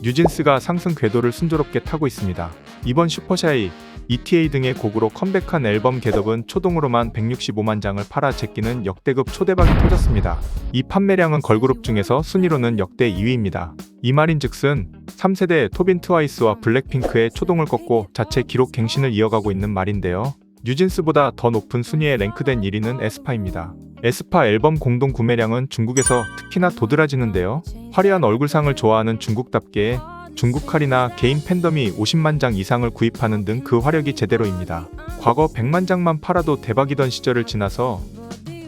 뉴진스가 상승 궤도를 순조롭게 타고 있습니다. 이번 슈퍼샤이, ETA 등의 곡으로 컴백한 앨범 겟업은 초동으로만 165만 장을 팔아 제끼는 역대급 초대박이 터졌습니다. 이 판매량은 걸그룹 중에서 순위로는 역대 2위입니다. 이 말인즉슨 3세대 토빈 트와이스와 블랙핑크의 초동을 꺾고 자체 기록 갱신을 이어가고 있는 말인데요. 뉴진스보다 더 높은 순위에 랭크된 1위는 에스파입니다. 에스파 앨범 공동 구매량은 중국에서 특히나 도드라지는데요. 화려한 얼굴상을 좋아하는 중국답게 중국 할이나 개인 팬덤이 50만 장 이상을 구입하는 등 그 화력이 제대로입니다. 과거 100만 장만 팔아도 대박이던 시절을 지나서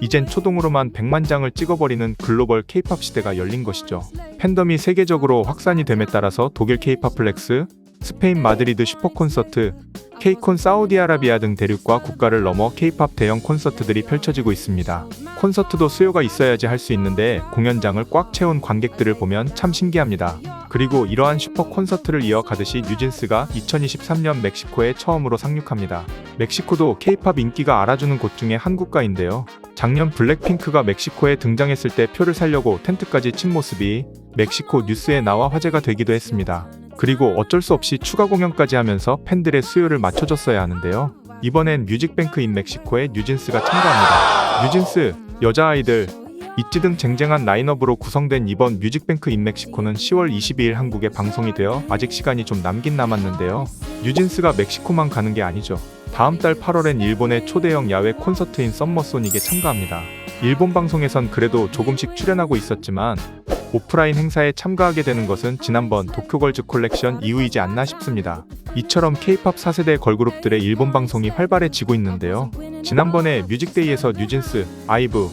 이젠 초동으로만 100만 장을 찍어버리는 글로벌 K-팝 시대가 열린 것이죠. 팬덤이 세계적으로 확산이 됨에 따라서 독일 K-팝 플렉스, 스페인 마드리드 슈퍼콘서트, K-콘 사우디아라비아 등 대륙과 국가를 넘어 K-팝 대형 콘서트들이 펼쳐지고 있습니다. 콘서트도 수요가 있어야지 할 수 있는데 공연장을 꽉 채운 관객들을 보면 참 신기합니다. 그리고 이러한 슈퍼 콘서트를 이어가듯이 뉴진스가 2023년 멕시코에 처음으로 상륙합니다. 멕시코도 K-팝 인기가 알아주는 곳 중에 한 국가인데요. 작년 블랙핑크가 멕시코에 등장했을 때 표를 사려고 텐트까지 친 모습이 멕시코 뉴스에 나와 화제가 되기도 했습니다. 그리고 어쩔 수 없이 추가 공연까지 하면서 팬들의 수요를 맞춰줬어야 하는데요. 이번엔 뮤직뱅크 인 멕시코에 뉴진스가 참가합니다. 뉴진스, 여자아이들, 있지 등 쟁쟁한 라인업으로 구성된 이번 뮤직뱅크 인 멕시코는 10월 22일 한국에 방송이 되어 아직 시간이 좀 남긴 남았는데요. 뉴진스가 멕시코만 가는 게 아니죠. 다음 달 8월엔 일본의 초대형 야외 콘서트인 썸머소닉에 참가합니다. 일본 방송에선 그래도 조금씩 출연하고 있었지만 오프라인 행사에 참가하게 되는 것은 지난번 도쿄걸즈 콜렉션 이후이지 않나 싶습니다. 이처럼 K-팝 4세대 걸그룹들의 일본 방송이 활발해지고 있는데요. 지난번에 뮤직데이에서 뉴진스, 아이브,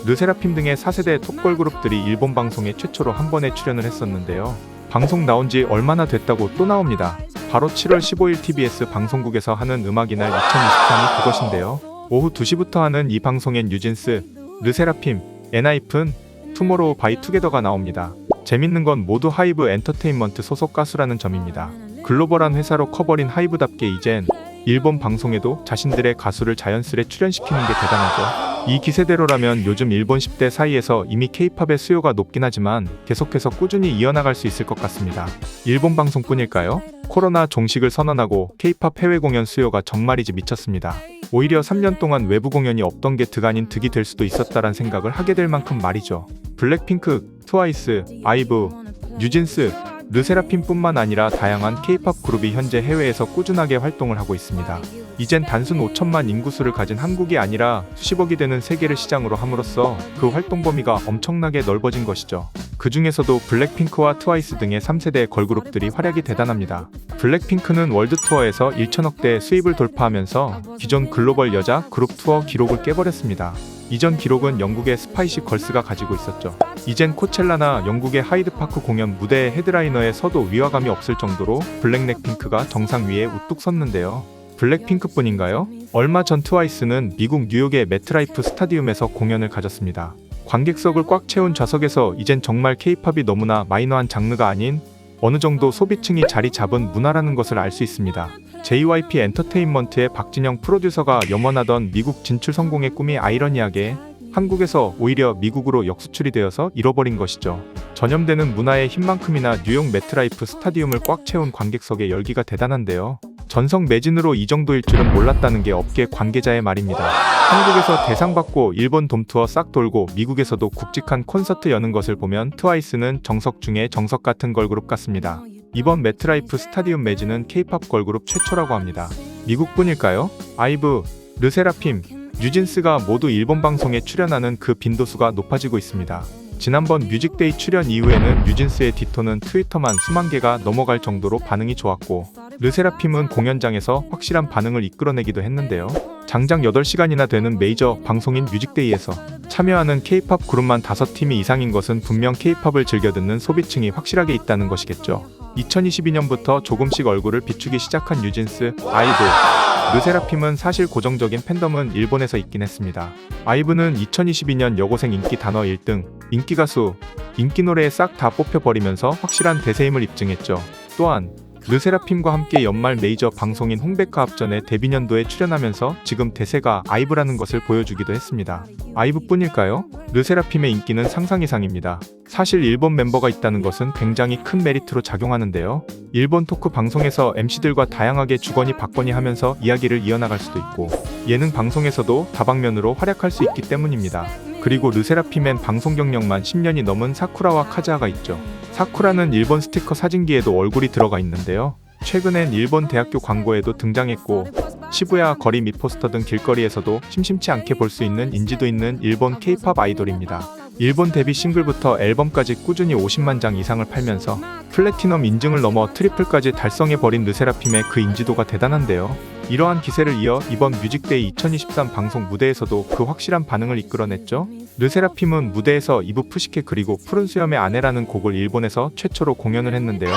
르세라핌 등의 4세대 톱걸그룹들이 일본 방송에 최초로 한 번에 출연을 했었는데요. 방송 나온 지 얼마나 됐다고 또 나옵니다. 바로 7월 15일 TBS 방송국에서 하는 음악이날 2023이 그것인데요. 오후 2시부터 하는 이 방송엔 뉴진스, 르세라핌, 엔하이픈, 투모로우 바이 투게더가 나옵니다. 재밌는 건 모두 하이브 엔터테인먼트 소속 가수라는 점입니다. 글로벌한 회사로 커버린 하이브답게 이젠 일본 방송에도 자신들의 가수를 자연스레 출연시키는 게 대단하죠. 이 기세대로라면 요즘 일본 10대 사이에서 이미 K-팝의 수요가 높긴 하지만 계속해서 꾸준히 이어나갈 수 있을 것 같습니다. 일본 방송뿐일까요? 코로나 종식을 선언하고 K-팝 해외 공연 수요가 정말이지 미쳤습니다. 오히려 3년 동안 외부 공연이 없던 게 득 아닌 득이 될 수도 있었다란 생각을 하게 될 만큼 말이죠. 블랙핑크, 트와이스, 아이브, 뉴진스, 르세라핌뿐만 아니라 다양한 K-팝 그룹이 현재 해외에서 꾸준하게 활동을 하고 있습니다. 이젠 단순 5천만 인구수를 가진 한국이 아니라 수십억이 되는 세계를 시장으로 함으로써 그 활동 범위가 엄청나게 넓어진 것이죠. 그 중에서도 블랙핑크와 트와이스 등의 3세대 걸그룹들이 활약이 대단합니다. 블랙핑크는 월드 투어에서 1천억대 수입을 돌파하면서 기존 글로벌 여자 그룹 투어 기록을 깨버렸습니다. 이전 기록은 영국의 스파이시 걸스가 가지고 있었죠. 이젠 코첼라나 영국의 하이드파크 공연 무대의 헤드라이너에 서도 위화감이 없을 정도로 블랙핑크가 정상 위에 우뚝 섰는데요. 블랙핑크뿐인가요? 얼마 전 트와이스는 미국 뉴욕의 매트라이프 스타디움에서 공연을 가졌습니다. 관객석을 꽉 채운 좌석에서 이젠 정말 K-팝이 너무나 마이너한 장르가 아닌 어느 정도 소비층이 자리 잡은 문화라는 것을 알 수 있습니다. JYP 엔터테인먼트의 박진영 프로듀서가 염원하던 미국 진출 성공의 꿈이 아이러니하게 한국에서 오히려 미국으로 역수출이 되어서 잃어버린 것이죠. 전염되는 문화의 힘만큼이나 뉴욕 매트라이프 스타디움을 꽉 채운 관객석의 열기가 대단한데요. 전성 매진으로 이 정도일 줄은 몰랐다는 게 업계 관계자의 말입니다. 한국에서 대상 받고 일본 돔투어 싹 돌고 미국에서도 굵직한 콘서트 여는 것을 보면 트와이스는 정석 중에 정석 같은 걸그룹 같습니다. 이번 매트라이프 스타디움 매진은 K-팝 걸그룹 최초라고 합니다. 미국뿐일까요? 아이브, 르세라핌, 뉴진스가 모두 일본 방송에 출연하는 그 빈도수가 높아지고 있습니다. 지난번 뮤직데이 출연 이후에는 뉴진스의 디토는 트위터만 수만 개가 넘어갈 정도로 반응이 좋았고 르세라핌은 공연장에서 확실한 반응을 이끌어내기도 했는데요. 장장 8시간이나 되는 메이저 방송인 뮤직데이에서 참여하는 K-팝 그룹만 5팀이 이상인 것은 분명 K-팝을 즐겨 듣는 소비층이 확실하게 있다는 것이겠죠. 2022년부터 조금씩 얼굴을 비추기 시작한 뉴진스, 아이브, 르세라핌은 사실 고정적인 팬덤은 일본에서 있긴 했습니다. 아이브는 2022년 여고생 인기 단어 1등, 인기 가수, 인기 노래에 싹 다 뽑혀버리면서 확실한 대세임을 입증했죠. 또한 르세라핌과 함께 연말 메이저 방송인 홍백화 합전의 데뷔년도에 출연하면서 지금 대세가 아이브라는 것을 보여주기도 했습니다. 아이브뿐일까요? 르세라핌의 인기는 상상 이상입니다. 사실 일본 멤버가 있다는 것은 굉장히 큰 메리트로 작용하는데요. 일본 토크 방송에서 MC들과 다양하게 주거니 받거니 하면서 이야기를 이어나갈 수도 있고, 예능 방송에서도 다방면으로 활약할 수 있기 때문입니다. 그리고 르세라핌엔 방송 경력만 10년이 넘은 사쿠라와 카즈하가 있죠. 사쿠라는 일본 스티커 사진기에도 얼굴이 들어가 있는데요. 최근엔 일본 대학교 광고에도 등장했고, 시부야 거리 및 포스터 등 길거리에서도 심심치 않게 볼 수 있는 인지도 있는 일본 K-팝 아이돌입니다. 일본 데뷔 싱글부터 앨범까지 꾸준히 50만 장 이상을 팔면서 플래티넘 인증을 넘어 트리플까지 달성해버린 르세라핌의 그 인지도가 대단한데요. 이러한 기세를 이어 이번 뮤직데이 2023 방송 무대에서도 그 확실한 반응을 이끌어냈죠. 르세라핌은 무대에서 이브 푸시케 그리고 푸른 수염의 아내라는 곡을 일본에서 최초로 공연을 했는데요.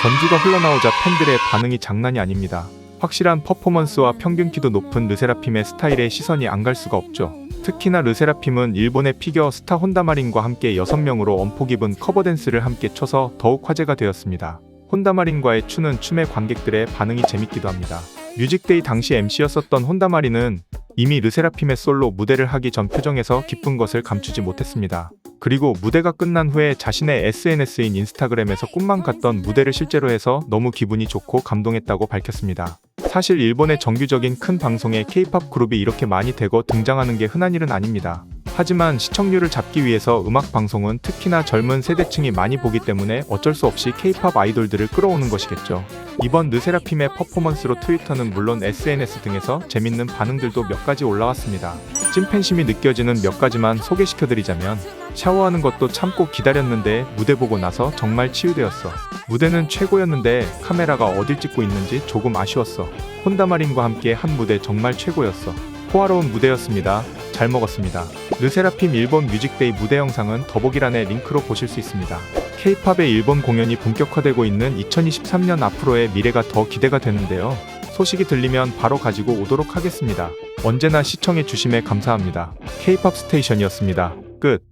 전주가 흘러나오자 팬들의 반응이 장난이 아닙니다. 확실한 퍼포먼스와 평균 키도 높은 르세라핌의 스타일에 시선이 안 갈 수가 없죠. 특히나 르세라핌은 일본의 피겨 스타 혼다마린과 함께 6명으로 엄폭 입은 커버 댄스를 함께 춰서 더욱 화제가 되었습니다. 혼다마린과의 추는 춤에 관객들의 반응이 재밌기도 합니다. 뮤직데이 당시 MC였었던 혼다마린은 이미 르세라핌의 솔로 무대를 하기 전 표정에서 기쁜 것을 감추지 못했습니다. 그리고 무대가 끝난 후에 자신의 SNS인 인스타그램에서 꿈만 같던 무대를 실제로 해서 너무 기분이 좋고 감동했다고 밝혔습니다. 사실 일본의 정규적인 큰 방송에 K-팝 그룹이 이렇게 많이 대거 등장하는 게 흔한 일은 아닙니다. 하지만 시청률을 잡기 위해서 음악 방송은 특히나 젊은 세대층이 많이 보기 때문에 어쩔 수 없이 K-팝 아이돌들을 끌어오는 것이겠죠. 이번 르세라핌의 퍼포먼스로 트위터는 물론 SNS 등에서 재밌는 반응들도 몇 가지 올라왔습니다. 찐팬심이 느껴지는 몇 가지만 소개시켜드리자면, 샤워하는 것도 참고 기다렸는데 무대 보고 나서 정말 치유되었어. 무대는 최고였는데 카메라가 어딜 찍고 있는지 조금 아쉬웠어. 혼다마린과 함께 한 무대 정말 최고였어. 호화로운 무대였습니다. 잘 먹었습니다. 르세라핌 일본 뮤직데이 무대 영상은 더보기란에 링크로 보실 수 있습니다. K-팝의 일본 공연이 본격화되고 있는 2023년 앞으로의 미래가 더 기대가 되는데요. 소식이 들리면 바로 가지고 오도록 하겠습니다. 언제나 시청해 주심에 감사합니다. K-팝 스테이션이었습니다. 끝.